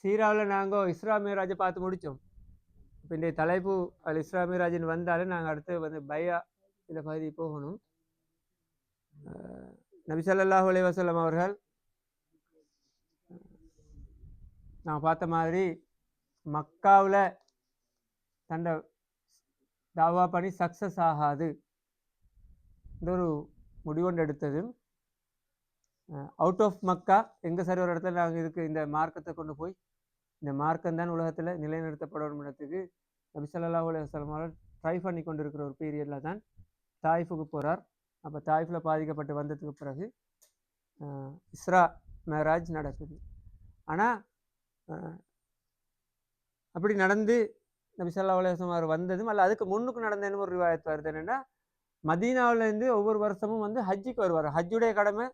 சீராவில் நாங்கள் இஸ்ரா மேராஜை பார்த்து முடித்தோம். இப்போ இந்த தலைப்பு அது இஸ்ரா மேராஜின்னு வந்தாலும் நாங்கள் அடுத்து வந்து பையா இந்த பகுதி போகணும். நபி ஸல்லல்லாஹு அலைஹி வஸல்லம் அவர்கள் நான் பார்த்த மாதிரி மக்காவில் தண்டை தாவா பண்ணி சக்ஸஸ் ஆகாது இந்த ஒரு முடிவொன்று எடுத்தது. அவுட் ஆஃப் மக்கா எங்கே சரி ஒரு இடத்துல நாங்கள் இதுக்கு இந்த மார்க்கத்தை கொண்டு போய் இந்த மார்க்கம் தான் உலகத்தில் நிலைநிறுத்தப்படணும் இடத்துக்கு நபி ஸல்லல்லாஹு அலைஹி வஸல்லம் அவர்கள் ட்ரை பண்ணி கொண்டு இருக்கிற ஒரு பீரியடில் தான் தாயிஃபுக்கு போகிறார். அப்போ தாயிஃபில் பாதிக்கப்பட்டு வந்ததுக்கு பிறகு இஸ்ரா மேராஜ் நடக்குது. ஆனால் அப்படி நடந்து நபி ஸல்லல்லாஹு அலைஹி வஸல்லம் அவர் வந்ததும் அல்ல அதுக்கு முன்னுக்கு நடந்தேன்னு ஒரு ரிவாயத் வருது. என்னென்னா மதீனாவிலேருந்து ஒவ்வொரு வருஷமும் வந்து ஹஜ்ஜுக்கு வருவார். ஹஜ்ஜுடைய கடமை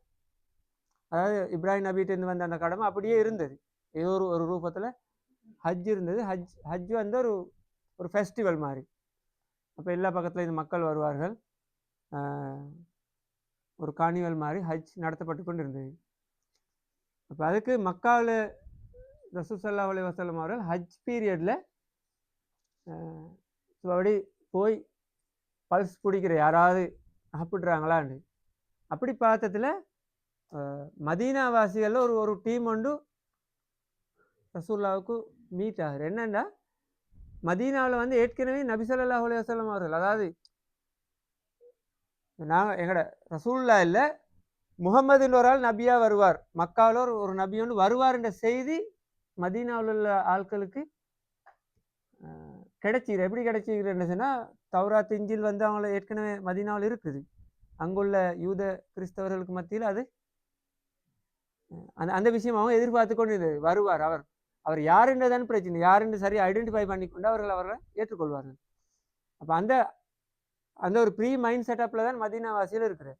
அதாவது இப்ராஹிம் நபிகிட்டேருந்து வந்த அந்த கடமை அப்படியே இருந்தது. ஏதோ ஒரு ரூபத்தில் ஹஜ் இருந்தது. ஹஜ் வந்து ஒரு ஃபெஸ்டிவல் மாதிரி. அப்போ எல்லா பக்கத்தில் இந்த மக்கள் வருவார்கள். ஒரு கார்னிவல் மாதிரி ஹஜ் நடத்தப்பட்டு கொண்டு இருந்தது. அப்போ அதுக்கு மக்காவில் ரசூல் ஸல்லல்லாஹு அலைஹி வஸல்லம் அவர்கள் ஹஜ் பீரியடில் அப்படி போய் பல்ஸ் பிடிக்கிற யாராவது சாப்பிட்றாங்களான்னு அப்படி பார்த்ததில் மதீனாவாசிகளில் ஒரு டீம் ஒன்று ரசூல்லாவுக்கு மீட் ஆகுது. என்னென்னா மதீனாவில் வந்து ஏற்கனவே நபி ஸல்லல்லாஹு அலைஹி வஸல்லம் அவர்கள் அதாவது நாங்கள் எங்களோட ரசூல்லா இல்லை முகமதுன்ற ஒரு ஆள் நபியாக வருவார், மக்காவில் ஒரு நபி ஒன்று வருவார் என்ற செய்தி மதீனாவில் உள்ள ஆட்களுக்கு கிடைச்சிக்கிற. எப்படி கிடைச்சிக்கிறேன்னு சொன்னால் தௌராத் இஞ்சில் வந்து அவங்கள ஏற்கனவே மதீனாவில் இருக்குது. அங்குள்ள யூத கிறிஸ்தவர்களுக்கு மத்தியில் அது அந்த விஷயம் அவங்க எதிர்பார்த்து கொண்டு வருவார். அவர் யாருன்றதான பிரச்சனை, யாருன்னு சரியாக ஐடென்டிஃபை பண்ணி கொண்டு அவரை ஏற்றுக்கொள்வார்கள். அப்போ அந்த ஒரு ப்ரீ மைண்ட் செட்டப்பில் தான் மதீனாவாசியில் இருக்கிறார்.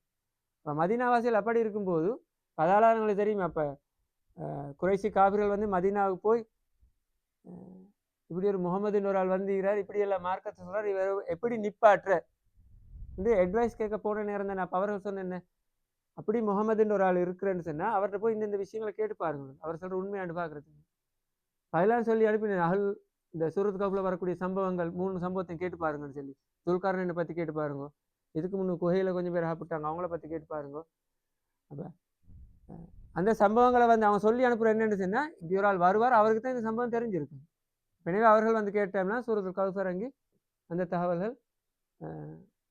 இப்போ மதீனாவாசியில் அப்படி இருக்கும்போது பதாளங்களுக்கு தெரியும். அப்போ குறைசி காபிர்கள் வந்து மதீனாவுக்கு போய் இப்படி ஒரு முகமதுன்னு ஒரு ஆள் வந்துகிறார், இப்படி எல்லாம் மார்க்கத்தை சொல்கிறார், இவர் எப்படி நிப்பாற்ற வந்து அட்வைஸ் கேட்க போன நேரம் தான். அப்போ அவர்கள் சொன்ன அப்படி முகமதுன்ற ஒரு ஆள் இருக்கிறேன்னு சொன்னால் அவர்கிட்ட போய் இந்த விஷயங்களை கேட்டு பாருங்க, அவர் சொல்கிற உண்மையாண்டு பார்க்குறதுக்கு. அதெல்லாம் சொல்லி அனுப்பினேன். இந்த சூரத் கஃப்ல வரக்கூடிய சம்பவங்கள் 3 சம்பவத்தையும் கேட்டு பாருங்கன்னு சொல்லி. துல்கார்னனை பற்றி கேட்டு பாருங்க, இதுக்கு முன்னே குகையில் கொஞ்சம் பேர் சாப்பிட்டாங்க, அவங்கள பற்றி கேட்டு பாருங்க. அப்போ அந்த சம்பவங்களை வந்து அவங்க சொல்லி அனுப்புகிற என்னென்னு சொன்னால் இப்படி ஒரு ஆள் வருவார், அவருக்கு தான் இந்த சம்பவம் தெரிஞ்சிருக்கு. எனவே அவர்கள் வந்து கேட்டோம்னா சூரத்துல் கஃப் இறங்கி அந்த தகவல்கள்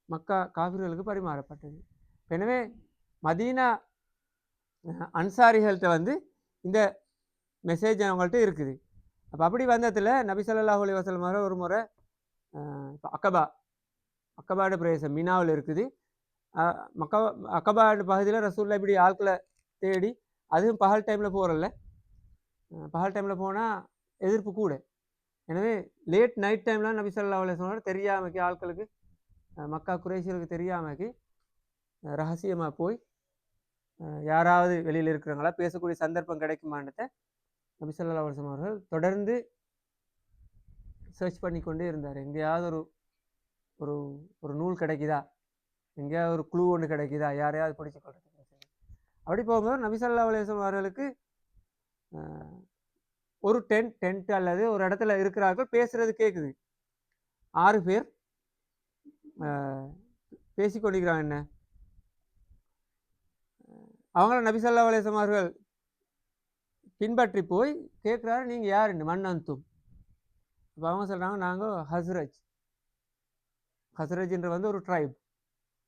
மக்கா காஃபிர்களுக்கு பரிமாறப்பட்டது. எனவே மதீனா அன்சாரிகள்கிட்ட வந்து இந்த மெசேஜ் அவங்கள்ட்ட இருக்குது. அப்போ அப்படி வந்ததில் நபி ஸல்லல்லாஹு அலைஹி வஸல்லம் அவர்கள் ஒரு முறை அக்கபாடு பிரதேசம் மினாவில் இருக்குது. அக்கபாடு பகுதியில் ரசூலுல்லாஹ் இப்படி ஆட்களை தேடி, அதுவும் பகல் டைமில் போகிறல்ல, பகல் டைமில் போனால் எதிர்ப்பு கூட. எனவே லேட் நைட் டைம்லாம் நபி ஸல்லல்லாஹு அலைஹி வஸல்லம் தெரியாமக்கி ஆட்களுக்கு மக்கா குறைஷிகளுக்கு தெரியாமக்கி ரகசியமாக போய் யாராவது வெளியில் இருக்கிறவங்களா பேசக்கூடிய சந்தர்ப்பம் கிடைக்குமான்றத நபி ஸல்லல்லாஹு அலைஹி வஸல்லம் அவர்கள் தொடர்ந்து சர்ச் பண்ணி கொண்டே இருந்தார். எங்கேயாவது ஒரு ஒரு நூல் கிடைக்குதா, எங்கேயாவது ஒரு க்ளூ ஒன்று கிடைக்குதா, யாரையாவது பிடிச்சி கொள்றது. அப்படி போகும்போது நபி ஸல்லல்லாஹு அலைஹி வஸல்லம் அவர்களுக்கு ஒரு டென்ட் அல்லது ஒரு இடத்துல இருக்கிறார்கள், பேசுகிறது கேட்குது. 6 பேர் பேசிக்கொண்டிருக்கிறாங்க. என்ன அவங்கள நபி ஸல்லல்லாஹு அலைஹி வஸல்லம் அவர்கள் பின்பற்றி போய் கேட்குறாரு, நீங்கள் யாருன்னு மன்னந்தும். இப்போ அவங்க சொல்கிறாங்க, நாங்கள் ஹஸ்ரஜ்ன்ற வந்து ஒரு ட்ரைப்.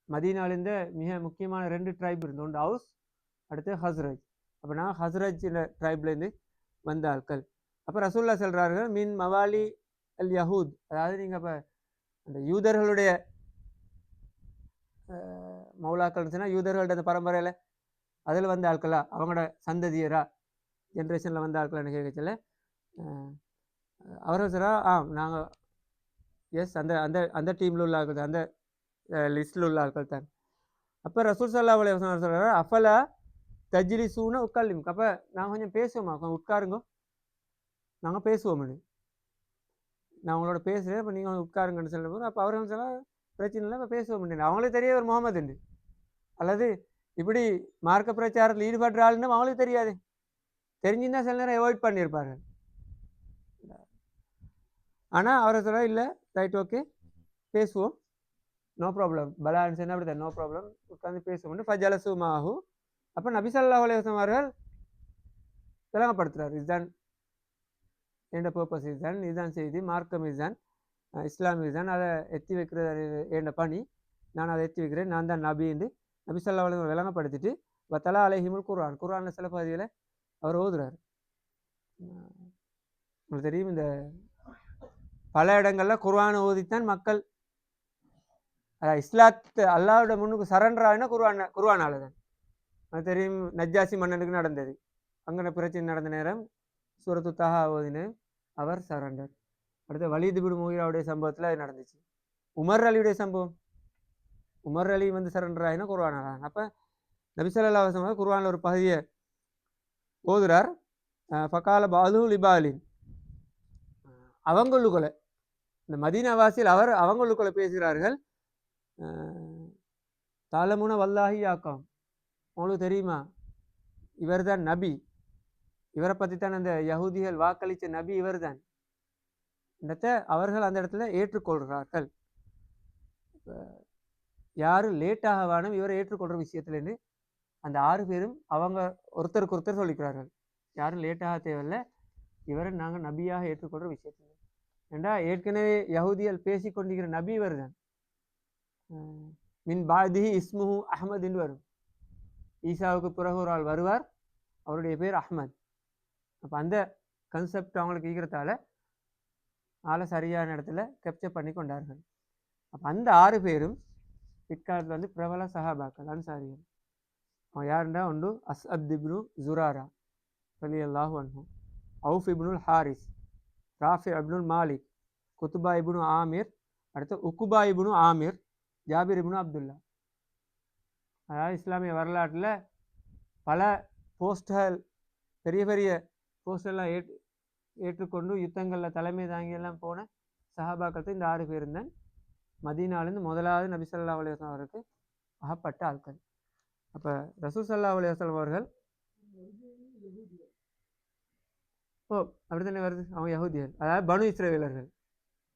மதீனாவிலேருந்து மிக முக்கியமான 2 ட்ரைப் இருந்து, ஒன்று ஹவுஸ், அடுத்து ஹஸ்ரஜ். அப்போ நாங்கள் ஹஸ்ரஜ் ட்ரைப்லேருந்து வந்த ஆட்கள். அப்போ ரசூலுல்லாஹ் சொல்கிறார்கள், மின் மவாலி அல் யஹூத், அதாவது நீங்கள் அப்போ அந்த யூதர்களுடைய மௌலாக்கள்னு சொன்னால் யூதர்களோட அந்த பரம்பரையில் அதில் வந்த ஆட்களா, அவங்களோட சந்ததியரா, ஜென்ரேஷனில் வந்த ஆட்கள்னு கேட்கல. அவர்கள் சொல்கிறா, நாங்கள் எஸ் அந்த அந்த அந்த டீமில் உள்ள ஆட்கள் தான், அந்த லிஸ்ட்டில் உள்ள ஆட்கள் தான். அப்போ ரசூல் ஸல்லல்லாஹு அலைஹி வஸல்லம் சொல்கிறார், அஃபலா தஜ்லிஸூன உக்கல்லிமுக், அப்போ நாங்கள் கொஞ்சம் பேசுவோமா, கொஞ்சம் உட்காருங்க, நாங்கள் பேசுவோம்னு, நான் உங்களோட பேசுகிறேன், இப்போ நீங்கள் உட்காருங்கன்னு சொல்லும்போது அப்போ அவர்கள் சொல்ல பிரச்சனை இல்லை, இப்போ பேசுவோம். அவங்களுக்கு தெரிய ஒரு முகமது உண்டு அல்லது இப்படி மார்க்க பிரச்சாரத்தில் ஈடுபடுற ஆளுன்னு அவங்களுக்கு தெரியாது. தெரிஞ்சுன்னா சில நேரம் அவாய்ட் பண்ணியிருப்பார்கள். ஆனால் அவரை சொல்ல இல்லை, ரைட், ஓகே, பேசுவோம், நோ ப்ராப்ளம், பலான்னு சொன்னால் அப்படி தான், நோ ப்ராப்ளம், உட்காந்து பேசுவோம்னு ஃபஜலசு மாஹு. அப்போ நபி ஸல்லல்லாஹு அலைஹி வஸல்லம் அவர்கள் விளங்கப்படுத்துறாரு, இதுதான் என்ற பர்பஸ், இதுதான் செய்தி, மார்க்கம் இதுதான், இஸ்லாம் இதுதான், அதை எத்தி வைக்கிறது என்ற பணி, நான் அதை எத்தி வைக்கிறேன், நான் தான் நபி என்று நபி ஸல்லல்லாஹு அலைஹி வஸல்லம் விளங்கப்படுத்திட்டு வத்தலா அலைஹிமுல் குர்ஆன், குர்ஆனில் சில பகுதியில் அவர் ஓதுறாரு. உங்களுக்கு தெரியும், இந்த பல இடங்களில் குர்ஆனை ஓதித்தான் மக்கள் இஸ்லாத்து அல்லாவோட முன்னுக்கு சரண்டர் ஆகினா குர்ஆனால தான். அது தெரியும், நஜ்ஜாசி மன்னனுக்கு நடந்தது, அங்கே பிரச்சனை நடந்த நேரம் சூரத்து தஹா ஓதினேன், அவர் சரண்டர். அடுத்த வலீத் இப்னு முகீராவுடைய சம்பவத்தில் அது நடந்துச்சு. உமர் அலியுடைய சம்பவம், உமர் அலி வந்து சரண்டர் ஆகினா குர்ஆனால. அப்போ நபி ஸல்லல்லாஹு அலைஹி வஸல்லம் குர்ஆனில் ஒரு பகுதியை ஓதுறார், ஃபகால பாதுல் லிபாலின், அவங்களுக்குள்ள இந்த மதீனாவாசியில் அவங்களுக்குள்ள பேசுகிறார்கள், தாலமுன வல்லாஹி யாக்கம், உங்களுக்கு தெரியுமா இவர் தான் நபி, இவரை பற்றி தான் அந்த யஹூதிகள் வாக்களித்த நபி இவர் தான். அவர்கள் அந்த இடத்துல ஏற்றுக்கொள்கிறார்கள். யாரு லேட்டாக வேணும் இவரை ஏற்றுக்கொள்கிற விஷயத்துலன்னு அந்த 6 பேரும் அவங்க ஒருத்தருக்கு ஒருத்தர் சொல்லிக்கிறார்கள், யாரும் லேட்டாக தேவையில்லை, இவரை நாங்கள் நபியாக ஏற்றுக்கொள்கிற விஷயத்தில். ஏண்டா ஏற்கனவே யஹூதிகள் பேசி கொண்டிருக்கிற நபி இவர் தான். மின் பாதிஹி இஸ்முஹு அஹ்மத் என்று வரும், ஈசாவுக்கு பிறகு ஒரு ஆள் வருவார், அவருடைய பேர் அஹ்மத். அப்போ அந்த கன்செப்ட் அவங்களுக்கு ஈக்கிறதால ஆளை சரியான இடத்துல கேப்சர் பண்ணி கொண்டார்கள். அப்போ அந்த 6 பேரும் பிற்காலத்தில் வந்து பிரபல சஹாபாக்கள் அன்சாரிகள். அவன் யாருண்டா, ஒன்று அஸ்அத் இப்னு ஜுராரா ரலியல்லாஹு அன்ஹு, அவுஃப் இப்னுல் ஹாரிஸ், ராஃபி இப்னுல் மாலிக், குத்துபா இப்னு ஆமிர், அடுத்து உக்குபா இப்னு ஆமிர், ஜாபிர் இப்னு அப்துல்லா. அதாவது இஸ்லாமிய வரலாற்றில் பல போஸ்டர்கள், பெரிய பெரிய போஸ்டர்லாம் ஏற்றுக்கொண்டு யுத்தங்களில் தலைமை தாங்கியெல்லாம் போன சஹாபாக்கள் இந்த 6 பேரும் தான் மதீனாவிலிருந்து முதலாவது நபி ஸல்லல்லாஹு அலைஹி வஸல்லம் அவருக்கு அகப்பட்ட ஆட்கள். அப்போ ரசூல் ஸல்லல்லாஹு அலைஹி வஸல்லம் அவர்கள் அப்படி தானே வருது, அவங்க யஹூதியர், அதாவது பனு இஸ்ரவேலர்கள்,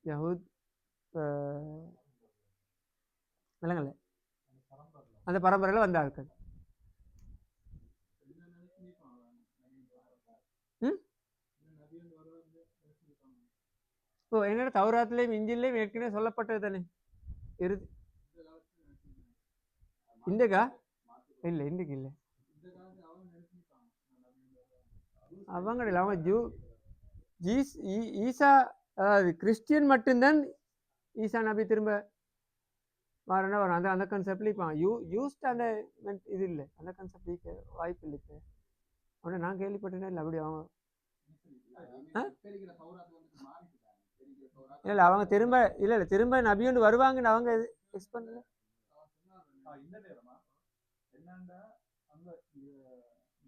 யஹூத் விலங்கல்ல, அந்த பரம்பரையில் வந்த ஆட்கள். இப்போ என்னோட தௌராத்திலையும் இஞ்சிலையும் ஏற்கனவே சொல்லப்பட்டது தானே இறுதி. இந்தக்கா இல்லை, இன்றைக்கு இல்லை, அவங்க இல்லை, அவங்க ஈசா, அதாவது கிறிஸ்டியன் மட்டும்தான் ஈசா நபி திரும்ப வரனா வரும், அந்த அந்த கான்செப்ட்ல இப்போ யூஸ்ட் அந்த இது இல்லை, அந்த கான்செப்ட் வாய்ப்பு இல்லை. இப்போ அவனை நான் கேள்விப்பட்டேனே இல்லை, அப்படி அவங்க இல்லை அவங்க திரும்ப இல்லை திரும்ப நபியோண்டு வருவாங்கன்னு அவங்க எக்ஸ் பண்ணல.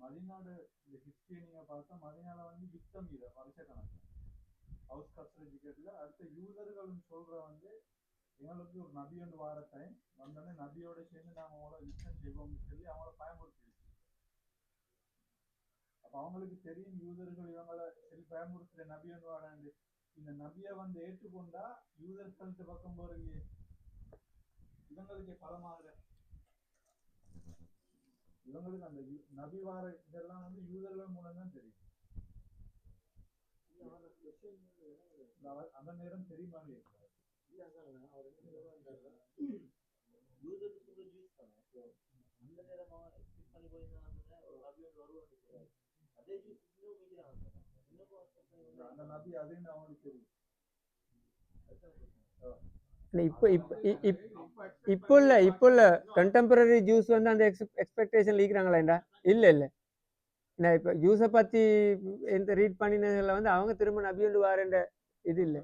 மதினாடு இந்த ஹிஸ்டரி நீங்க பார்த்தா மதினால வந்து யுத்தம் இது வருஷ கணக்கு ஹவுஸ் கஸ்டடிக்கெட்ல அடுத்த யூதர்கள் சொல்ற வந்து எங்களுக்கு ஒரு நபி ஒன்று வார டைம் வந்தோடனே நபியோட சேர்ந்து நாங்கள் அவங்கள யுத்தம் செய்வோம்னு சொல்லி அவங்கள பயமுறுத்திடுச்சு. அப்ப அவங்களுக்கு தெரியும் யூதர்கள் இவங்களை சரி பயமுறுத்துற நபி ஒன்று வாராண்டு, இந்த நபியை வந்து ஏற்றுக்கொண்டா யூதர்களுக்கு பக்கம் போறீங்க, இவங்களுக்கு பலமாகிற இவங்களுக்கு அந்த நபி வார இதெல்லாம் வந்து யூதர்கள் மூலம் தான் தெரியும். அந்த நேரம் தெரியுமா அந்த நபி அதுன்னு அவங்களுக்கு தெரியும். இப்போ இல்லை கண்டெம்பரரி ஜூஸ் வந்து அந்த எக்ஸ்பெக்டேஷன் லீக்கிறாங்களா? இல்லை இல்லை, நான் இப்போ ஜூஸை பற்றி எந்த ரீட் பண்ணினதில் வந்து அவங்க திரும்ப நபியோண்டு வாரன்ற இது இல்லை.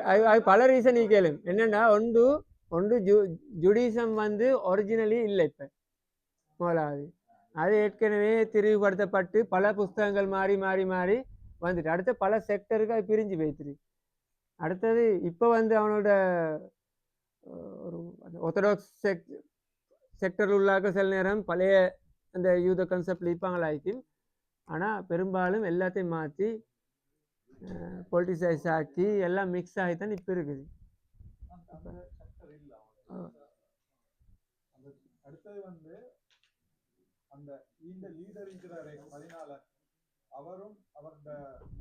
அது பல ரீசன் நீ கேளு. என்னன்னா ஒன்று ஜுடிசம் வந்து ஒரிஜினலி இல்லை, இப்போ முதலாவது அது ஏற்கனவே திரிவுபடுத்தப்பட்டு பல புஸ்தகங்கள் மாறி மாறி மாறி வந்துட்டு அடுத்த பல செக்டருக்கு அது பிரிஞ்சு போய்த்துரு. அடுத்தது இப்போ வந்து அவனோட ஒரு ஆர்த்தடாக்ஸ் செக்டர் உள்ளாக்க சில நேரம் பழைய அந்த யூத கன்செப்டில் இருப்பாங்களாக்கும். ஆனால் பெரும்பாலும் எல்லாத்தையும் மாற்றி பொலிட்டிசைஸ் ஆக்கி எல்லாம் மிக்ஸ் ஆகி தான் இப்போ இருக்குது. அடுத்தது வந்து அந்த இந்த லீடர் இருக்கிறாரே 14 அவரும் அவரோட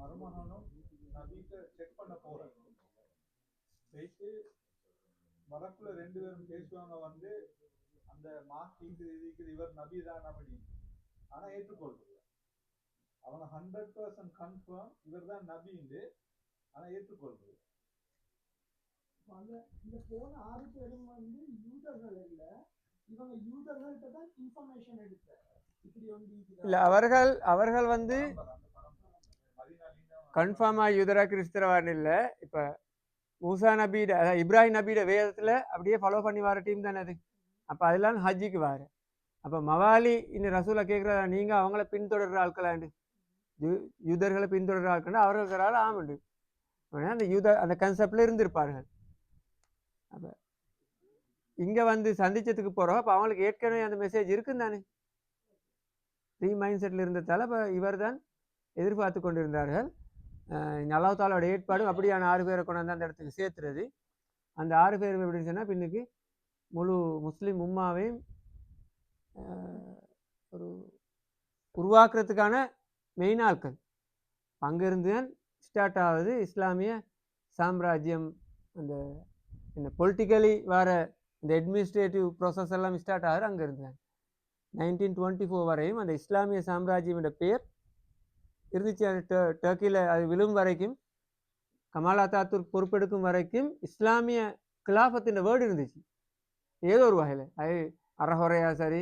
மருமகனும் நபிக்கு செக் பண்ண போறாரு. போயிட்டு வரக்குள்ள 2 பேரும் பேசுவாங்க வந்து அந்த மார்க் இதுக்கு இவர் நபி தான் அப்படின்னு. ஆனா ஏற்றுக்கொள்றது அவங்க 100% கன்ஃபார்ம் இவர் தான் நபின்னு, ஆனா ஏற்றுக்கொள்றது. இந்த போன 6 பேரும் வந்து யூதர்கள் இல்ல, இவங்க யூதர்கள்ட்ட தான் இன்ஃபர்மேஷன் எடுத்த இப்படி இல்லை அவர்கள் வந்து கன்ஃபார்மாக யூதரா கிறிஸ்தவான் இல்லை. இப்போ மூசா நபீட அதாவது இப்ராஹிம் நபீட வேதத்தில் அப்படியே ஃபாலோ பண்ணி வர டீம் தானே அது. அப்போ அதெல்லாம் ஹஜ்ஜிக்கு வாரு. அப்போ மவாலி இன்னும் ரசூலை கேட்குறதா நீங்கள் அவங்கள பின்தொடர்கிற ஆட்களாண்டு யூதர்களை பின்தொடர்கிற ஆட்கள் அவர்களுக்கு ஆமாண்டு அந்த அந்த கன்செப்டில் இருந்திருப்பார்கள். அப்போ இங்கே வந்து சந்திச்சதுக்கு போகிறோம். அப்போ அவங்களுக்கு ஏற்கனவே அந்த மெசேஜ் இருக்குன்னு தானே ப்ரீ மைண்ட் செட்டில் இருந்ததால் இப்போ இவர் தான் எதிர்பார்த்து கொண்டிருந்தார்கள். அல்லாஹ் தாலாவோட ஏற்பாடு அப்படியான 6 பேரை கொண்டு வந்து அந்த இடத்துக்கு சேர்த்துறது. அந்த 6 பேர் எப்படின்னு சொன்னால் பின்னுக்கு முழு முஸ்லீம் உம்மாவையும் ஒரு உருவாக்குறதுக்கான மெயின் ஆட்கள். அங்கேருந்து தான் ஸ்டார்ட் ஆகுது இஸ்லாமிய சாம்ராஜ்யம். அந்த இந்த பொலிட்டிக்கலி வர இந்த அட்மினிஸ்ட்ரேட்டிவ் ப்ராசஸ் எல்லாம் ஸ்டார்ட் ஆகுது அங்கேருந்து தான். 1924 வரையும் அந்த இஸ்லாமிய சாம்ராஜ்யமோட பேர் இருந்துச்சு. அது டர்க்கியில் அது விழும் வரைக்கும், கமால் அத்தாத்துர்க் பொறுப்பெடுக்கும் வரைக்கும் இஸ்லாமிய கிலாஃபத்தின் வேர்டு இருந்துச்சு ஏதோ ஒரு வகையில். அது அறகுறையாக சரி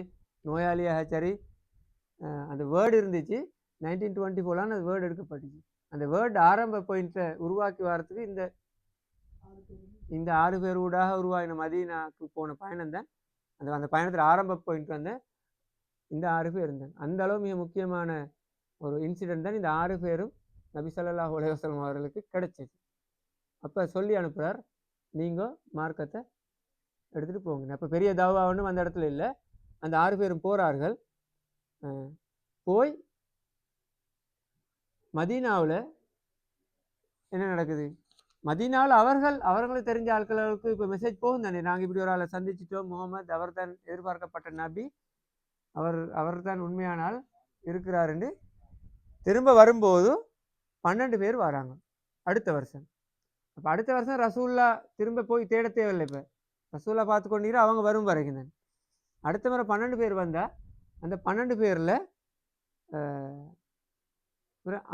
நோயாளியாக சரி அந்த வேர்டு இருந்துச்சு. 1924 அந்த வேர்டு எடுக்கப்பட்டுச்சு. அந்த வேர்டு ஆரம்ப பாயிண்ட்டை உருவாக்கி வரத்துக்கு இந்த 6 பேர் ஊடாக உருவாகின மதீனாவுக்கு போன பயணம் தான். அந்த பயணத்தில் ஆரம்ப பாயிண்ட் வந்து இந்த 6 பேர் இருந்தாங்க. அந்த அளவு மிக முக்கியமான ஒரு இன்சிடென்ட் தான் இந்த 6 பேரும் நபி ஸல்லல்லாஹு அலைஹி வஸல்லம் அவர்களுக்கு கிடைச்சது. அப்போ சொல்லி அனுப்புகிறார், நீங்கள் மார்க்கத்தை எடுத்துகிட்டு போங்க. அப்போ பெரிய தாவா ஒன்றும் அந்த இடத்துல இல்லை. அந்த 6 பேரும் போகிறார்கள். போய் மதீனாவில் என்ன நடக்குது? மதீனாவில் அவர்களுக்கு தெரிஞ்ச ஆட்களுக்கு இப்போ மெசேஜ் போகும் தானே, நாங்கள் இப்படி ஒரு ஆளை சந்திச்சிட்டோம், முகமது அவர் தான் எதிர்பார்க்கப்பட்ட நபி, அவர் தான் உண்மையானால் இருக்கிறாருன்னு. திரும்ப வரும்போது 12 பேர் வராங்க அடுத்த வருஷம். அப்போ அடுத்த வருஷம் ரசூல்லா திரும்ப போய் தேட தேவையில்லை. இப்போ ரசூல்லா பார்த்து கொண்டீங்க அவங்க வரும் வரைக்கும் தான். அடுத்த முறை 12 பேர் வந்தால் அந்த 12 பேரில்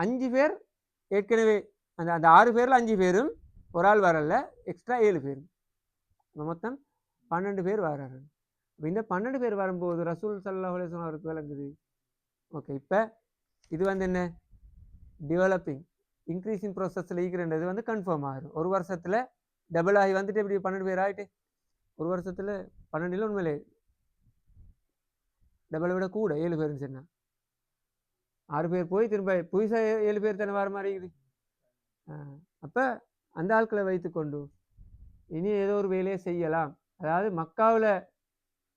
5 பேர் ஏற்கனவே அந்த 6 பேரில் 5 பேரும் ஒரு ஆள் வரல, எக்ஸ்ட்ரா 7 பேரும், மொத்தம் 12 பேர் வராரு. இப்போ இந்த 12 பேர் வரும்போது ரசூல் ஸல்லல்லாஹு அலைஹி வஸல்லம் அவருக்கு விளங்குது, ஓகே இப்போ இது வந்து என்ன டெவலப்பிங் இன்க்ரீஸிங் ப்ராசஸில் ஈக்கிறன்றது வந்து கன்ஃபார்ம் ஆகும். ஒரு வருஷத்தில் டபுள் ஆகி வந்துட்டு இப்படி 12 பேர் ஆகிட்டு ஒரு வருஷத்தில் 12 உண்மையிலே டபுளை விட கூட 7 பேருன்னு சொன்னால் 6 பேர் போய் திரும்ப புதுசாக 7 பேர் தானே வர மாதிரி இருக்குது. அப்போ அந்த ஆட்களை வைத்துக்கொண்டு இனி ஏதோ ஒரு வேலையை செய்யலாம். அதாவது மக்காவில்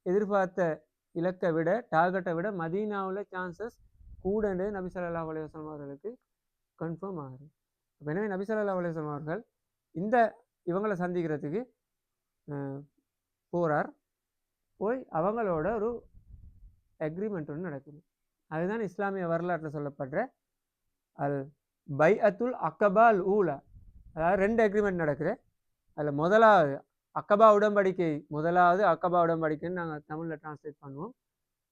எதிர்பார்த்த இலக்கை விட டார்கெட்டை விட மதீனாவில் சான்சஸ் கூடன்னு நபி ஸல்லல்லாஹு அலைஹி வஸல்லம் அவர்களுக்கு கன்ஃபார்ம் ஆகுது. அப்போ எனவே நபி ஸல்லல்லாஹு அலைஹி வஸல்லம் அவர்கள் இவங்களை சந்திக்கிறதுக்கு போகிறார். போய் அவங்களோட ஒரு அக்ரிமெண்ட் ஒன்று நடக்குது. அதுதான் இஸ்லாமிய வரலாற்றில் சொல்லப்படுற அல் பைஅத்துல் அக்கபா அல் ஊலா. அதாவது 2 அக்ரிமெண்ட் நடக்குது. அதில் முதலாவது அக்கபா உடன்படிக்கை, முதலாவது அக்கபா உடன்படிக்கைன்னு நாங்கள் தமிழில் டிரான்ஸ்லேட் பண்ணுவோம்.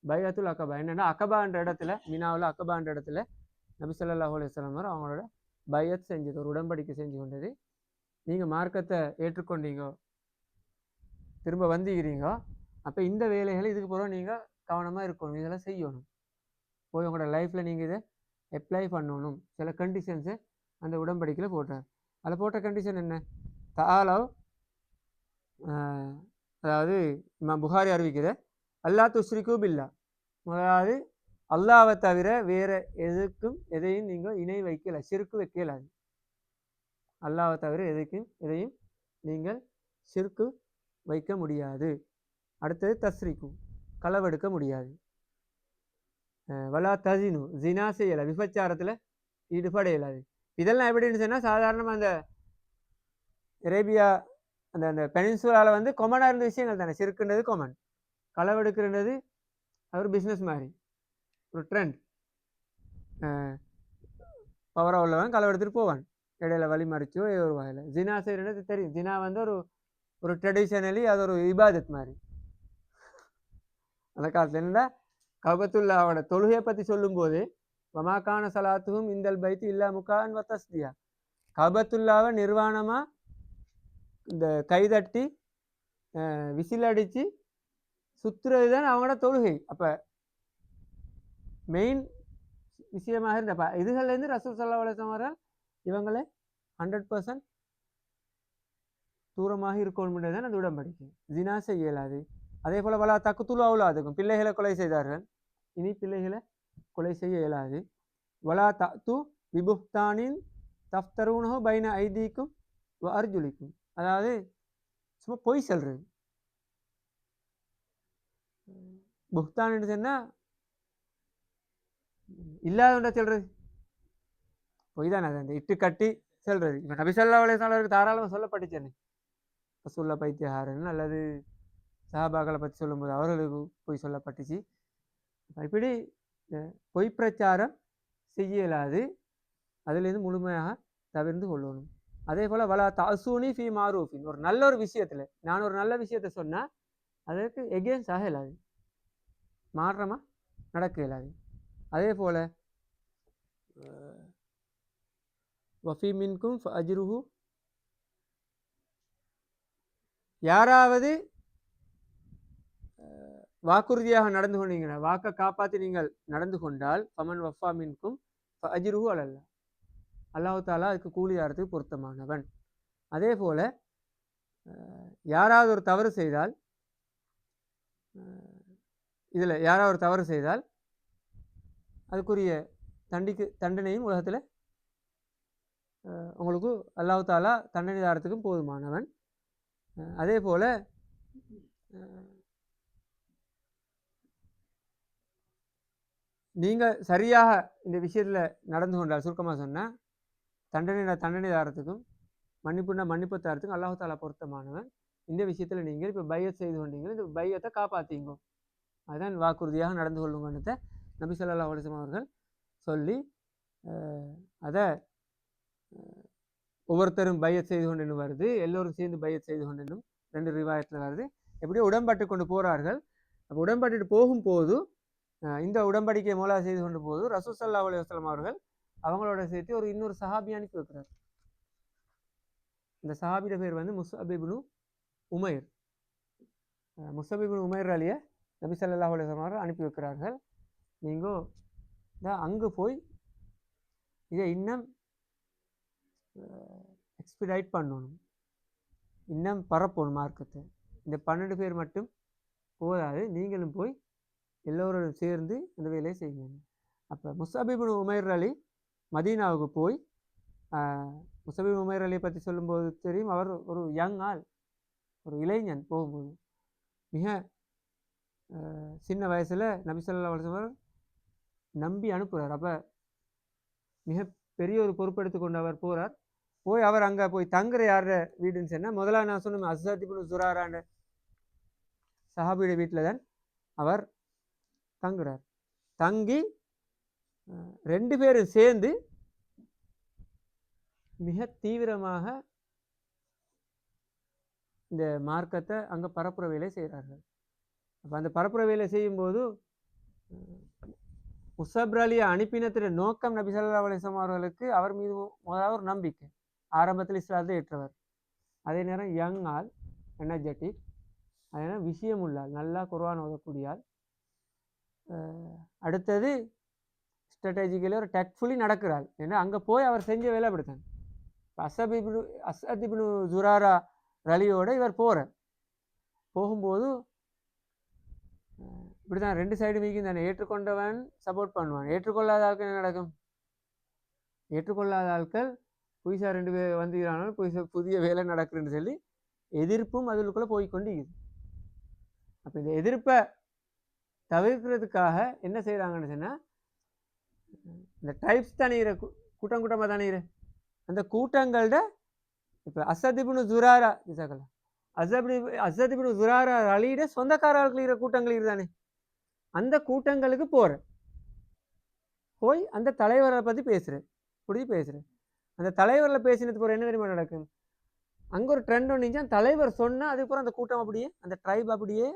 பைஅத்துல் அக்கபா என்னென்னா அக்கபான்ற இடத்துல, மினாவில் அக்கபான்ற இடத்துல நபி ஸல்லல்லாஹு அலைஹி வஸல்லம் அவங்களோட பையத் செஞ்சது, ஒரு உடன்படிக்கை செஞ்சு கொண்டது. நீங்கள் மார்க்கத்தை ஏற்றுக்கொண்டீங்க, திரும்ப வந்துக்கிறீங்க, அப்போ இந்த வேலைகளை இதுக்கு பிறகு நீங்கள் கவனமாக இருக்கணும், இதெல்லாம் செய்யணும், போய் உங்களோட லைஃப்பில் நீங்கள் இதை அப்ளை பண்ணணும். சில கண்டிஷன்ஸை அந்த உடன்படிக்கையில் போட்டார். அதில் போட்ட கண்டிஷன் என்ன? தாலவ், அதாவது இமாம் புகாரி அறிவிக்கிற அல்லா துஷ்ரிகு பில்லா, அதாவது அல்லாவை தவிர வேறு எதையும் நீங்கள் இணை வைக்கல, சிறுக்கு வைக்கலாது. அல்லாஹ்வை தவிர எதையும் நீங்கள் ஷிர்கு வைக்க முடியாது. அடுத்தது தஸ்ரீக்கு, களவெடுக்க முடியாது. வலா தசினு, ஜினா செய்யலை, விபச்சாரத்தில் ஈடுபட இயலாது. இதெல்லாம் எப்படின்னு சொன்னால் சாதாரணமாக அந்த அரேபியா அந்த அந்த பெனின்சுலாவில் வந்து கொமனாக இருந்த விஷயங்கள் தானே. ஷிர்க்குன்றது கொமன், களவெடுக்கிறது அது ஒரு பிஸ்னஸ் மாதிரி, ஒரு ட்ரெண்ட். பவராக உள்ளவன் களவெடுத்துட்டு போவான், இடையில வழி மறிச்சோ ஏதோ ஒரு வகையில். ஜினா செய்கிறது தெரியும். ஜினா வந்து ஒரு ட்ரெடிஷனலி அது ஒரு இபாதத் மாதிரி. அந்த காலத்தில் என்னடா கபத்துல்லாவோட தொழுகையை பற்றி சொல்லும்போது வமாக்கான சலாத்துவும் இந்தல் பைத்து இல்லா முக்கான் வத்தஸ்தியா, கபத்துல்லாவை நிர்வாணமாக இந்த கைதட்டி விசில் அடித்து சுற்றுறது தான் அவங்களோட தொழுகை. அப்போ மெயின் விஷயமாக இருந்தப்ப இதுகள்லேருந்து ரசூல் ஸல்லல்லாஹு அலைஹி வஸல்லம் அவர்கள் இவங்களை 100% தூரமாக இருக்கணும்ன்றது தான் அந்த உடன்படிக்கை. ஜினா செய்ய இயலாது. அதே போல் வலா தக்குத்துலு அவுலாதுக்கும், பிள்ளைகளை கொலை செய்தார்கள், இனி பிள்ளைகளை கொலை செய்ய இயலாது. வலா தத்து விபுஹ்தானின் தஃப்தரூனஹு பைன ஐதீக்கும் வ அர்ஜுலிக்கும், அதாவது சும்மா பொய் சொல்றது. புஹ்தான் சொன்னால் இல்லாத சொல்றது பொய் தானே. அது அந்த இட்டு கட்டி சொல்றது. இப்போ நபி ஸல்லல்லாஹு அலைஹி வஸல்லம் தாராளமாக சொல்லப்பட்டுச்சேன்னு, ரசூலுல்லாஹ் பைத்தியகாரன் அல்லது சஹாபாக்களை பற்றி சொல்லும்போது அவர்களுக்கு பொய் சொல்லப்பட்டுச்சு. இப்படி பொய் பிரச்சாரம் செய்ய இயலாது, அதுலேருந்து முழுமையாக தவிர்ந்து கொள்ளணும். அதே போல் வலா தசூனி ஃபி மாரூஃபின், ஒரு நல்ல ஒரு விஷயத்தில் நான் ஒரு நல்ல விஷயத்தை சொன்னால் அதற்கு எகெயின்ஸ்டாக இயலாது, மாற்றமாக நடக்க இயலாது. அதே போல் வஃபி மின்கும் அஜ்ருஹு, யாராவது வாக்குறுதியாக நடந்து கொண்டீங்கன்னா, வாக்கை காப்பாற்றி நீங்கள் நடந்து கொண்டால் ஃபமன் வஃபா மின்கும் அஜ்ருஹு அலல்லா, அல்லாஹ் தாலா அதுக்கு கூலியாரத்துக்கு பொருத்தமானவன். அதே போல் யாராவது ஒரு தவறு செய்தால், இதில் யாராவது ஒரு தவறு செய்தால் அதுக்குரிய தண்டனையும் உலகத்தில் உங்களுக்கு அல்லாஹ் தாலா தண்டனை தாரத்துக்கும் போதுமானவன். அதே போல் நீங்கள் சரியாக இந்த விஷயத்தில் நடந்து கொண்டால், சுருக்கமாக சொன்னால் தண்டனை தாரத்துக்கும் மன்னிப்பு தாரத்துக்கும் அல்லாஹ் தாலா பொருத்தமானவன். இந்த விஷயத்தில் நீங்கள் இப்போ பையத் செய்து கொண்டீங்க, இந்த பையத்தை காப்பாற்றிங்க, அதுதான் வாக்குறுதியாக நடந்து கொள்ளுங்கன்னு நபி ஸல்லல்லாஹு அலைஹி வஸல்லம் அவர்கள் சொல்லி அதை ஒவ்வொருத்தரும் பையத் செய்து கொண்டு வருது, எல்லோரும் சேர்ந்து பையத் செய்து கொண்டு 2 ரிவாயத்தில் வருது. எப்படியோ உடன்பட்டு கொண்டு போகிறார்கள். அப்போ உடன்பட்டுட்டு போகும்போது இந்த உடன்படிக்கை மூலா செய்து கொண்டு போது ரசூல் ஸல்லல்லாஹு அலைஹி வஸல்லம் அவர்கள் அவங்களோட சேர்த்து இன்னொரு சஹாபி அனுப்பி வைக்கிறார். இந்த சஹாபியோட பேர் வந்து முஸ்அப் இப்னு உமைர். முஸ்அப் இப்னு உமைர் அலியை நபி ஸல்லல்லாஹு அலைஹி வஸல்லம் அவர்கள் அனுப்பி வைக்கிறார்கள். நீங்கள் அங்கே போய் இதை இன்னும் எக்ஸ்பிடைட் பண்ணணும், இன்னும் பரப்பணும் மார்க்கத்தை. இந்த 12 பேர் மட்டும் போதாது, நீங்களும் போய் எல்லோரும் சேர்ந்து அந்த வேலையை செய்யணும். அப்போ முஸ்அப் இப்னு உமைர் அலி மதீனாவுக்கு போய், முஸ்அப் இப்னு உமைர் அலியை பற்றி சொல்லும்போது தெரியும், அவர் ஒரு யங் ஆள், ஒரு இளைஞன். போகும்போது மிக சின்ன வயசில் நபி ஸல்லல்லாஹு அலைஹி வஸல்லம் நம்பி அனுப்புகிறார். அப்போ மிக பெரிய ஒரு பொறுப்பெடுத்து கொண்டு அவர் போகிறார். போய் அவர் அங்கே போய் தங்குற யார வீடுன்னு சொன்னால், முதல்ல நான் சொன்ன அஸ்ஸத் இப்னு ஸுராரான சஹாபியோட வீட்டில் தான் அவர் தங்குறார். தங்கி 2 பேரும் சேர்ந்து மிக தீவிரமாக இந்த மார்க்கத்தை அங்கே பரப்புற வேலை செய்கிறார்கள். அப்போ அந்த பரப்புற வேலை செய்யும்போது முஸ்அப் அலியை அனுப்பினத்தின் நோக்கம் நபி ஸல்லல்லாஹு அலைஹி வஸல்லம் அவர்களுக்கு அவர் மீது முதலாவது ஒரு நம்பிக்கை, ஆரம்பத்தில் இஸ்லாத்தை ஏற்றவர், அதே நேரம் யங் ஆள், எனர்ஜெட்டிக், அதே நேரம் விஷயம் உள்ளால், நல்லா குர்ஆன் ஓதக்கூடிய ஆள், அடுத்தது ஸ்ட்ராட்டஜிக்கலி ஒரு டெக்ஃபுல்லி நடக்கிறாள். ஏன்னா அங்கே போய் அவர் செஞ்ச வேலை அப்படித்தான். அஸ்ஸத் இப்னு ஸுராரா ரலியோட இவர் போகும்போது இப்படி தான் 2 சைடு மீக்கும் தானே. ஏற்றுக்கொண்டவன் சப்போர்ட் பண்ணுவான், ஏற்றுக்கொள்ளாத ஆட்கள் என்ன நடக்கும்? ஏற்றுக்கொள்ளாத ஆட்கள் புதுசாக 2 பேர் வந்துக்கிறானாலும் புதிய வேலை நடக்குதுன்னு சொல்லி எதிர்ப்பும் அதுக்குள்ளே போய்கொண்டு இருக்குது. அப்போ இந்த எதிர்ப்பை தவிர்க்கிறதுக்காக என்ன செய்கிறாங்கன்னு சொன்னால், இந்த டைப்ஸ் தானீர கூட்டம் கூட்டமாக தானீர அந்த கூட்டங்களோட இப்போ அசதிபுனு ஜுராரா இசகலாம் அசதிபுனு ஜுராரா அலியிட சொந்தக்காரர்களுக்கு இருக்கிற கூட்டங்கள் இருக்குதானே, அந்த கூட்டங்களுக்கு போய் அந்த தலைவரை பற்றி பேசுகிறேன், இப்படி பேசுகிறேன். அந்த தலைவரில் பேசினது போகிற என்ன தெரியுமா நடக்கும், அங்கே ஒரு ட்ரெண்ட் ஒன்றுச்சு, தலைவர் சொன்னால் அதுக்கப்புறம் அந்த கூட்டம் அப்படியே அந்த ட்ரைப் அப்படியே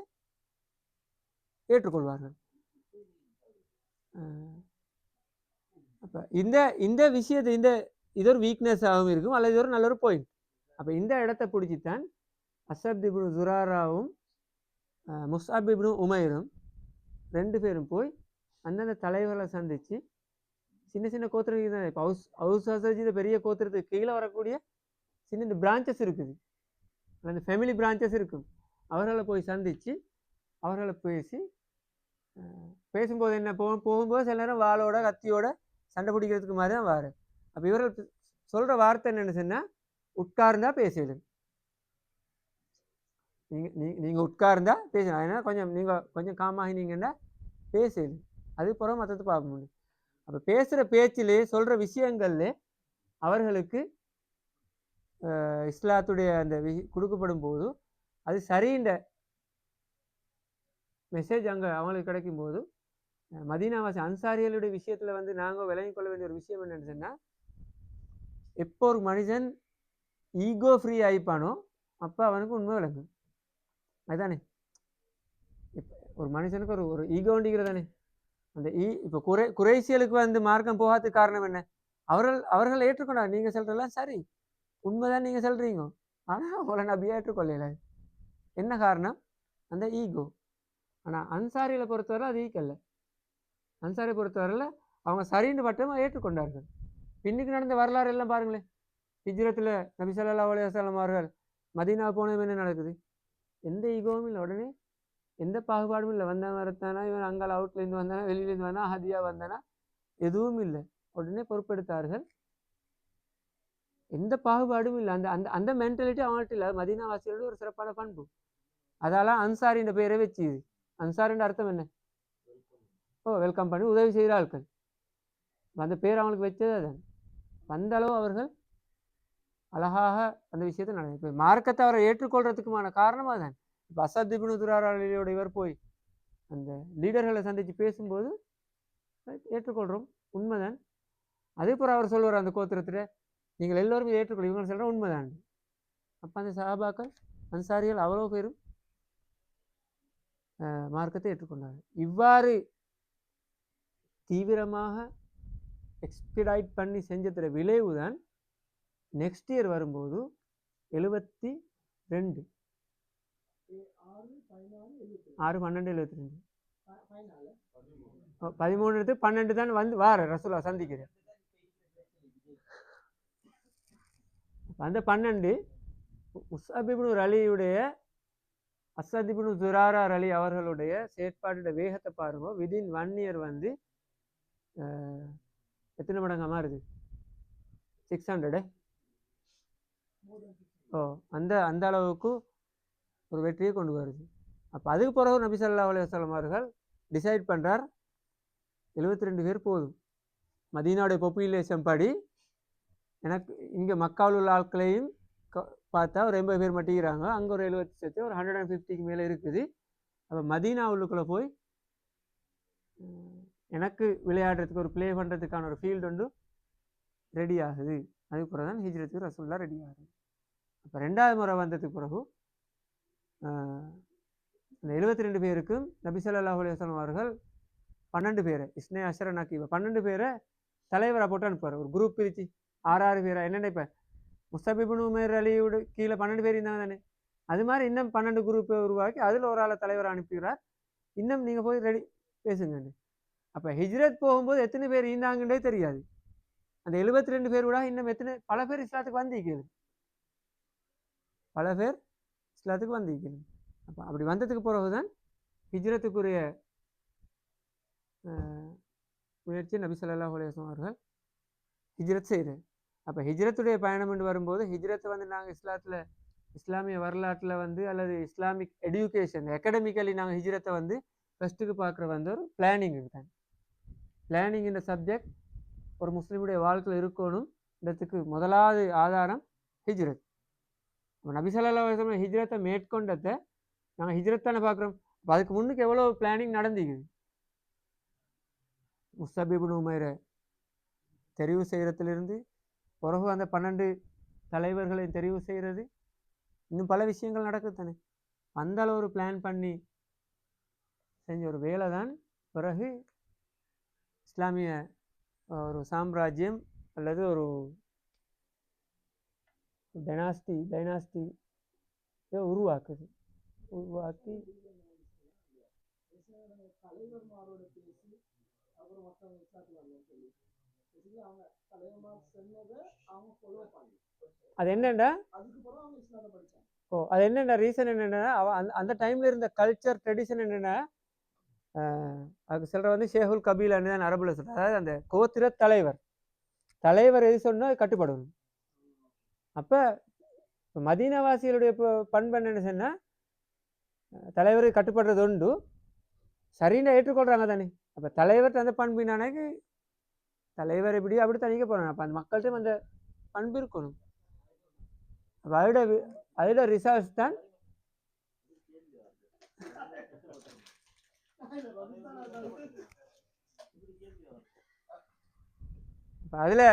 ஏற்றுக்கொள்வார்கள். அப்போ இந்த விஷயத்தை இது ஒரு வீக்னஸாகவும் இருக்கும், அல்லது இது ஒரு நல்ல ஒரு பாயிண்ட். அப்போ இந்த இடத்த பிடிச்சித்தான் அசத் இப்னு ஜுராராவும் முஸ்அப் இப்னு உமைரும் 2 பேரும் போய் அந்தந்த தலைவர்களை சந்தித்து சின்ன சின்ன கோத்திரம் தான். இப்போ ஹவுஸ் பெரிய கோத்திரத்துக்கு கீழே வரக்கூடிய சின்ன இந்த பிரான்ச்சஸ் இருக்குது, அந்த ஃபேமிலி பிரான்ச்சஸ் இருக்கும். அவர்களை போய் சந்தித்து அவர்களை பேசும்போது என்ன போகும்போது சில நேரம் வாளோட கத்தியோட சண்டை பிடிக்கிறதுக்கு மாதிரி தான் வாரு. அப்போ இவர்கள் சொல்கிற வார்த்தை என்னென்னு சொன்னால், உட்கார்ந்தா பேசிடும், நீங்கள் உட்கார்ந்தா பேசணும். அதனால் நீங்கள் கொஞ்சம் காமாகினீங்கன்னா பேசிடும், அதுக்கப்புறம் மற்றது பார்க்க முடியும். அப்போ பேசுகிற பேச்சிலே சொல்கிற விஷயங்கள்ல அவர்களுக்கு இஸ்லாத்துடைய அந்த கொடுக்கப்படும் போது அது சரின்ற மெசேஜ் அங்கே அவங்களுக்கு கிடைக்கும் போது, மதீனாவாசி அன்சாரிகளுடைய விஷயத்தில் நாங்கள் விளங்கி கொள்ள வேண்டிய ஒரு விஷயம் என்னென்னு சொன்னால், எப்போ ஒரு மனுஷன் ஈகோ ஃப்ரீ ஆகிப்பானோ அப்போ அவனுக்கு உண்மை விளங்கும். அதுதானே இப்போ ஒரு மனுஷனுக்கு ஒரு ஈகோண்டிக்கிறது தானே. அந்த இப்போ குறைசியலுக்கு மார்க்கம் போகாததுக்கு காரணம் என்ன, அவர்கள் ஏற்றுக்கொண்டாங்க. நீங்கள் சொல்கிறதெல்லாம் சரி, உண்மைதான் நீங்கள் சொல்கிறீங்க, ஆனால் அவளை நபியாக ஏற்றுக்கொள்ளல. என்ன காரணம், அந்த ஈகோ. ஆனால் அன்சாரிகளை பொறுத்தவரை அது ஈக்கல்ல. அன்சாரியை பொறுத்தவரையில் அவங்க சரின்னு பட்டமாக ஏற்றுக்கொண்டார்கள். பின்னுக்கு நடந்த வரலாறு எல்லாம் பாருங்களேன். ஹிஜ்ரத்தில் நபி ஸல்லல்லாஹு அலைஹி வஸல்லம் அவர்கள் மதீனா போனது என்ன நடக்குது, எந்த ஈகோவும் இல்லை, உடனே எந்த பாகுபாடும் இல்லை. வந்தவன் வரத்தானா, இவன் அங்கால அவுட்லேருந்து வந்தானா, வெளியிலேருந்து வந்தானா, ஹதியா வந்தானா, எதுவும் இல்லை, உடனே பொறுப்பெடுத்தார்கள். எந்த பாகுபாடும் இல்லை. அந்த அந்த அந்த மென்டாலிட்டி அவங்கள்ட்ட இல்லை. மதீனாவாசிகளோட ஒரு சிறப்பான பண்பு. அதால அன்சாரின்ற பெயரை வச்சுது. அன்சாரின்ற அர்த்தம் என்ன, வெல்கம் பண்ணி உதவி செய்கிற ஆட்கள். அந்த பேர் அவங்களுக்கு வச்சது அதான். அந்த அளவு அவர்கள் அழகாக அந்த விஷயத்தை நடக்கும். இப்போ மார்க்கத்தை அவரை ஏற்றுக்கொள்றதுக்குமான காரணம் அதுதான். இப்போ அசத் இப்னு துராராலியோட இவர் போய் அந்த லீடர்களை சந்தித்து பேசும்போது ஏற்றுக்கொள்கிறோம், உண்மைதான். அதே போல் அவர் சொல்லுவார் அந்த கோத்திரத்தில், நீங்கள் எல்லோரும் ஏற்றுக்கொள்ள, இவங்க சொல்கிற உண்மைதான். அப்போ அந்த சஹாபாக்கள் அன்சாரிகள் அவ்வளோ பேரும் மார்க்கத்தை ஏற்றுக்கொண்டார்கள். இவ்வாறு தீவிரமாக எக்ஸ்பிடைட் பண்ணி செஞ்சதுற விளைவு தான் நெக்ஸ்ட் இயர் வரும்போது 72 6/12/72 13/12 தான் வார ரசூலா சந்திக்கிறேன். அந்த 12 முஸ்அப் இப்னு அலியுடைய அசத் இப்னு ஜுராரா அலி அவர்களுடைய செயற்பாட்டுடைய வேகத்தை பாருங்க. விதின் 1 இயர் எத்தனை மடங்கு மாறுது, 600. அந்த அளவுக்கு ஒரு வெற்றியை கொண்டு வருது. அப்போ அதுக்கு பிறகு நபி ஸல்லல்லாஹு அலைஹி வஸல்லம் அவர்கள் டிசைட் பண்ணுறார், 72 பேர் போதும். மதீனாவுடைய பாப்புலேஷன் படி எனக்கு இங்கே மக்காவில் உள்ள ஆட்களையும் பார்த்தா ஒரு 80 பேர் மட்டிக்கிறாங்க, அங்கே ஒரு 70 சேர்த்து ஒரு 150க்கு மேலே இருக்குது. அப்போ மதீனா உள்ளுக்குள்ளே போய் எனக்கு விளையாடுறதுக்கு ஒரு ப்ளே பண்ணுறதுக்கான ஒரு ஃபீல்டு ஒன்று ரெடி ஆகுது. அதுக்கு பிறகு தான் ஹிஜ்ரத்துக்கு ரசூலுல்லாஹ் ரெடி ஆகுது. அப்போ 2வது முறை வந்ததுக்கு பிறகு அந்த 72 பேருக்கும் நபி ஸல்லல்லாஹு அலைஹி வஸல்லம் அவர்கள் 12 பேரை இஸ்னே அஷர நக்கீபா 12 பேரை தலைவராக போட்டு அனுப்புவார். ஒரு குரூப் பிரித்து 6 பேரை என்னென்ன இப்போ முஸ்அப் இப்னு உமைர் அலியோட கீழே 12 பேர் இருந்தாங்க தானே, அது மாதிரி இன்னும் 12 குரூப்பை உருவாக்கி அதில் ஒரு ஆளை தலைவரை அனுப்புகிறார். இன்னும் நீங்கள் போய் ரெடி பேசுங்க. அப்போ ஹிஜ்ரத் போகும்போது எத்தனை பேர் இருந்தாங்கன்றே தெரியாது. அந்த 72 பேர் கூட இன்னும் பல பேர் இஸ்லாத்துக்கு வந்திருக்கிறது, பல பேர் இஸ்லாத்துக்கு வந்திருக்கிறது. அப்போ அப்படி வந்ததுக்கு பிறகுதான் ஹிஜ்ரத்துக்குரிய முயற்சி நபி ஸல்லல்லாஹு அலைஹி வஸல்லம் அவர்கள் ஹிஜ்ரத் செய்கிறார். அப்போ ஹிஜ்ரத்துடைய பயணம் என்று வரும்போது ஹிஜ்ரத்தை வந்து நாங்கள் இஸ்லாமிய வரலாற்றில் வந்து அல்லது இஸ்லாமிக் எடுகேஷன் அகாடமிக்கலி நாங்கள் ஹிஜ்ரத்தை வந்து ஃபஸ்ட்டுக்கு பார்க்குற வந்து ஒரு பிளானிங் தான். பிளானிங் இந்த சப்ஜெக்ட் ஒரு முஸ்லீமுடைய வாழ்க்கையில் இருக்கணும்ன்றதுக்கு முதலாவது ஆதாரம் ஹிஜ்ரத். இப்போ நபி ஸல்லல்லாஹு அலைஹி வஸல்லம் ஹிஜ்ரத்தை மேற்கொண்டதை நாங்கள் ஹிஜ்ரத்தானே பார்க்குறோம். அப்போ அதுக்கு முன்னுக்கு எவ்வளோ பிளானிங் நடந்துக்குது. முஸ்அப் இப்னு உமைரை தெரிவு செய்கிறதுலேருந்து பிறகு அந்த 12 தலைவர்களை தெரிவு செய்கிறது, இன்னும் பல விஷயங்கள் நடக்குது தானே. அந்த அளவு ஒரு பிளான் பண்ணி செஞ்ச ஒரு வேலை தான் பிறகு இஸ்லாமிய ஒரு சாம்ராஜ்யம் அல்லது ஒரு டைனாஸ்டி உருவாக்கி தலைவர்மாரோட பேசி அப்புறம் மற்றவங்க இஸ்லாத்துக்கு வரலன்னு சொல்லி அவங்க தலைவர்மார் சொன்னதை அவங்க ஃபாலோ பண்ணி அது என்னண்டா அதுக்கப்புறம் அவங்க இஸ்லாத்தை படிச்சாங்க. அது என்னென்ன ரீசன் என்னென்னா அந்த டைமில் இருந்த கல்ச்சர் ட்ரெடிஷன் என்னென்னா அதுக்கு சொல்கிற வந்து ஷேகுல் கபீலான்னு தான் அரபுல சொல்கிறார். அதாவது அந்த கோத்திர தலைவர் எது சொன்னால் அது கட்டுப்படணும். அப்போ மதீனாவாசிகளுடைய பண்பு என்னென்னு சொன்னால் தலைவரை கட்டுப்படுறது உண்டு, சரின்னு ஏற்றுக்கொள்கிறாங்க தானே. அப்போ தலைவர்கிட்ட அந்த பண்பினானக்கு தலைவர் எப்படி அப்படி தனிக்க போகிறாங்க. அப்போ அந்த மக்கள்கிட்ட அந்த பண்பு இருக்கணும். அப்போ அதோட ரிசல்ட்ஸ் தான் அதில்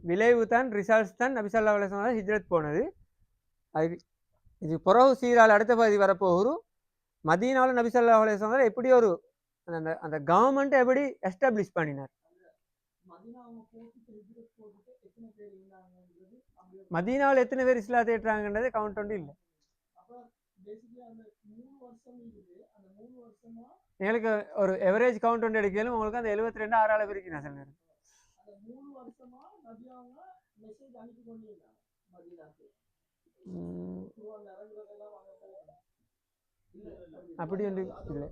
விளைவு தான் ரிசல்ட்ஸ் தான் நபி ஸல்லல்லாஹு அலைஹி வஸல்லம் ஹிஜ்ரத் போனது. அது இது புறவு சீரால் அடுத்த பகுதி வரப்போகிறோம். மதீனாவில் நபி ஸல்லல்லாஹு அலைஹி வஸல்லம் எப்படி ஒரு அந்த கவர்மெண்ட்டை எப்படி எஸ்டாப்ளிஷ் பண்ணினார். மதீனாவில் எத்தனை பேர் இஸ்லாத்தை ஏற்றாங்கன்றது கவுண்ட் ஒன்று இல்லை. எங்களுக்கு ஒரு எவரேஜ் கவுண்ட் ஒன்று எடுக்கலும் உங்களுக்கு அந்த 72 6 பிரிக்கிறேன் சில நேரம். அப்படி ஒன்று இல்லை.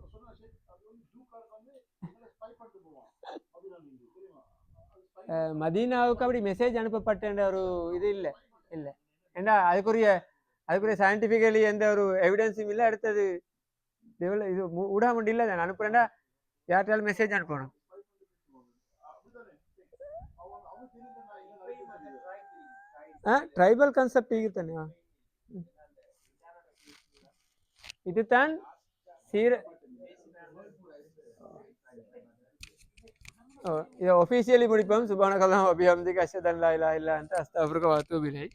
மதீனாவுக்கு அப்படி மெசேஜ் அனுப்பப்பட்ட ஒரு இது இல்லை ஏன்னா அதுக்குரிய சயின்டிஃபிக்கலி எந்த ஒரு எவிடன்ஸும் இல்லை. அடுத்தது இது ஊடாமண்டி இல்லை நான் அனுப்புறேன்னா யார்ட்டாலும் மெசேஜ் அனுப்பணும். ட்ரைபல் கான்செப்ட் தானே. இதுதான் இதை ஒஃபிஷியலி முடிப்போம். சுப்ஹானக்கல்லாஹு வ பிஹம்திக அஷ்ஹது அன் லா இலாஹா இல்லா அன்த அஸ்தக்ஃபிருக வ அத்தூபு இலைக்.